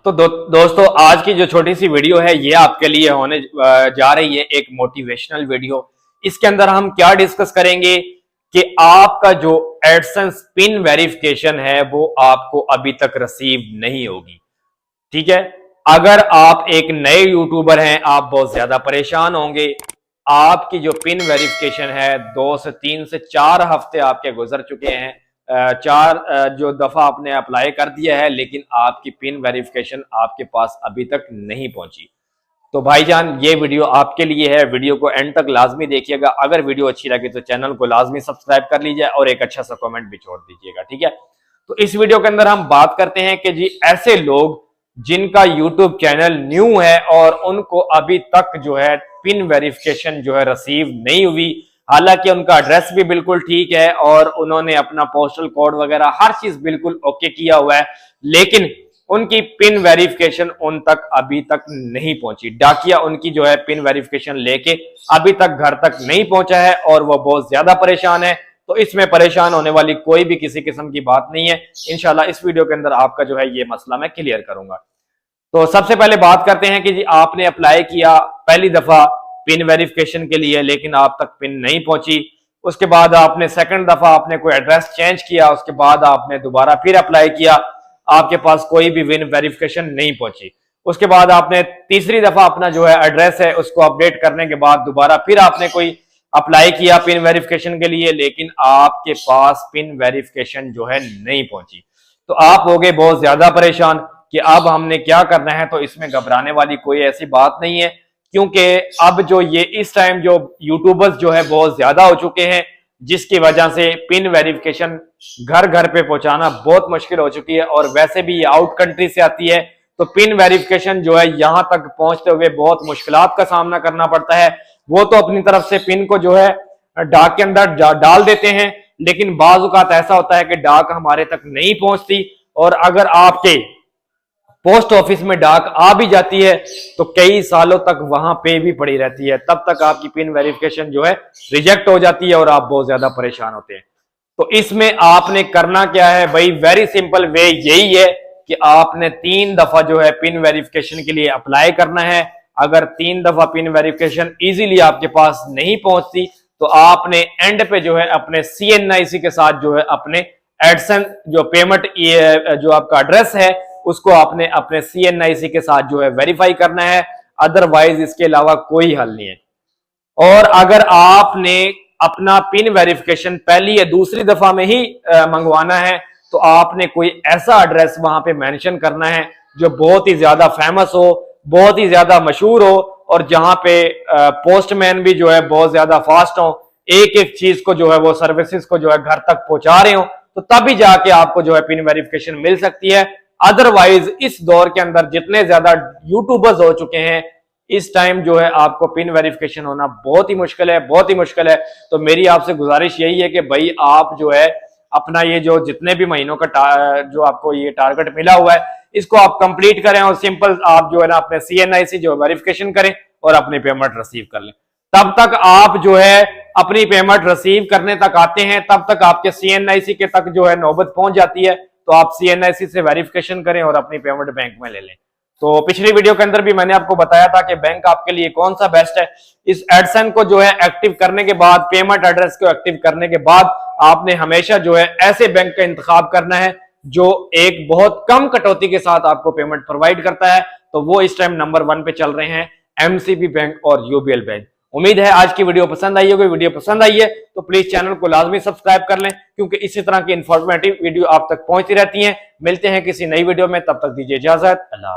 तो दोस्तों आज की जो छोटी सी वीडियो है ये आपके लिए होने जा रही है एक मोटिवेशनल वीडियो। इसके अंदर हम क्या डिस्कस करेंगे कि आपका जो एडसेंस पिन वेरिफिकेशन है वो आपको अभी तक रिसीव नहीं होगी। ठीक है, अगर आप एक नए यूट्यूबर हैं आप बहुत ज्यादा परेशान होंगे। आपकी जो पिन वेरिफिकेशन है 2 से 3 से 4 हफ्ते आपके गुजर चुके हैं, चार जो दफा आपने अप्लाई कर दिया है लेकिन आपकी पिन वेरिफिकेशन आपके पास अभी तक नहीं पहुंची। तो भाईजान ये वीडियो आपके लिए है, वीडियो को एंड तक लाजमी देखिएगा। अगर वीडियो अच्छी लगे तो चैनल को लाजमी सब्सक्राइब कर लीजिए और एक अच्छा सा कमेंट भी छोड़ दीजिएगा। ठीक है, तो इस वीडियो के अंदर हम बात करते हैं कि जी ऐसे लोग जिनका यूट्यूब चैनल न्यू है और उनको अभी तक जो है पिन वेरिफिकेशन जो है रिसीव नहीं हुई, हालांकि उनका एड्रेस भी बिल्कुल ठीक है और उन्होंने अपना पोस्टल कोड वगैरह हर चीज बिल्कुल ओके किया हुआ है, लेकिन उनकी पिन वेरिफिकेशन उन तक अभी तक नहीं पहुंची। डाकिया उनकी जो है पिन वेरिफिकेशन लेके अभी तक घर तक नहीं पहुंचा है और वो बहुत ज्यादा परेशान है। तो इसमें परेशान होने वाली कोई भी किसी किस्म की बात नहीं है। इंशाल्लाह इस वीडियो के अंदर आपका जो है ये मसला मैं क्लियर करूंगा। तो सबसे पहले बात करते हैं कि जी आपने अप्लाई किया पहली दफा पिन वेरिफिकेशन के लिए लेकिन आप तक पिन नहीं पहुंची। उसके बाद आपने सेकंड दफा आपने कोई एड्रेस चेंज किया, उसके बाद आपने दोबारा फिर अप्लाई किया, आपके पास कोई भी पिन वेरिफिकेशन नहीं पहुंची। उसके बाद आपने तीसरी दफा अपना जो है एड्रेस है उसको अपडेट करने के बाद दोबारा फिर आपने कोई अप्लाई किया पिन वेरिफिकेशन के लिए, लेकिन आपके पास पिन वेरिफिकेशन जो है नहीं पहुंची। तो आप हो गए बहुत ज्यादा परेशान कि अब हमने क्या करना है। तो इसमें घबराने वाली कोई ऐसी बात नहीं है, क्योंकि अब जो ये इस टाइम जो यूट्यूबर्स जो है बहुत ज्यादा हो चुके हैं, जिसकी वजह से पिन वेरिफिकेशन घर घर पे पहुंचाना बहुत मुश्किल हो चुकी है। और वैसे भी ये आउट कंट्री से आती है तो पिन वेरिफिकेशन जो है यहाँ तक पहुंचते हुए बहुत मुश्किलात का सामना करना पड़ता है। वो तो अपनी तरफ से पिन को जो है डाक के अंदर डाल देते हैं, लेकिन बाज़ औक़ात ऐसा होता है कि डाक हमारे तक नहीं पहुंचती और अगर आपके पोस्ट ऑफिस में डाक आ भी जाती है तो कई सालों तक वहां पे भी पड़ी रहती है, तब तक आपकी पिन वेरिफिकेशन जो है रिजेक्ट हो जाती है और आप बहुत ज्यादा परेशान होते हैं। तो इसमें आपने करना क्या है भाई, वेरी सिंपल वे यही है कि आपने 3 दफा जो है पिन वेरिफिकेशन के लिए अप्लाई करना है। अगर 3 दफा पिन वेरिफिकेशन इजीली आपके पास नहीं पहुंचती तो आपने एंड पे जो है अपने CNIC के साथ जो है अपने एडसेंस जो पेमेंट जो आपका एड्रेस है उसको आपने अपने CNIC के साथ जो है वेरीफाई करना है, अदरवाइज इसके अलावा कोई हल नहीं है। और अगर आपने अपना पिन वेरिफिकेशन पहली या दूसरी दफा में ही मंगवाना है तो आपने कोई ऐसा एड्रेस वहां पे मेंशन करना है जो बहुत ही ज्यादा फेमस हो, बहुत ही ज्यादा मशहूर हो और जहां पे पोस्टमैन भी जो है बहुत ज्यादा फास्ट हो, एक एक चीज को जो है वो सर्विसेज को जो है घर तक पहुंचा रहे हो, तो तभी जाके आपको जो है पिन वेरिफिकेशन मिल सकती है। अदरवाइज इस दौर के अंदर जितने ज्यादा यूट्यूबर्स हो चुके हैं इस टाइम जो है आपको पिन वेरिफिकेशन होना बहुत ही मुश्किल है, बहुत ही मुश्किल है। तो मेरी आपसे गुजारिश यही है कि भाई आप जो है अपना ये जो जितने भी महीनों का जो आपको ये टारगेट मिला हुआ है इसको आप कंप्लीट करें और सिंपल आप जो है ना अपने CNIC जो वेरिफिकेशन करें और अपनी पेमेंट रिसीव कर लें। तब तक आप जो है अपनी पेमेंट रिसीव करने तक आते हैं, तब तक आपके CNIC के तक जो है नौबत पहुंच जाती है, तो आप CNIC से वेरिफिकेशन करें और अपनी पेमेंट बैंक में ले लें। तो पिछली वीडियो के अंदर भी मैंने आपको बताया था कि बैंक आपके लिए कौन सा बेस्ट है। इस एडसेंस को जो है एक्टिव करने के बाद, पेमेंट एड्रेस को एक्टिव करने के बाद आपने हमेशा जो है ऐसे बैंक का इंतखाब करना है जो एक बहुत कम कटौती के साथ आपको पेमेंट प्रोवाइड करता है। तो वो इस टाइम नंबर 1 पे चल रहे हैं MCB बैंक और UBL बैंक। उम्मीद है आज की वीडियो पसंद आई होगी। वीडियो पसंद आई है तो प्लीज चैनल को लाजमी सब्सक्राइब कर लें, क्योंकि इसी तरह की इंफॉर्मेटिव वीडियो आप तक पहुंचती रहती हैं। मिलते हैं किसी नई वीडियो में, तब तक दीजिए इजाजत। अल्लाह।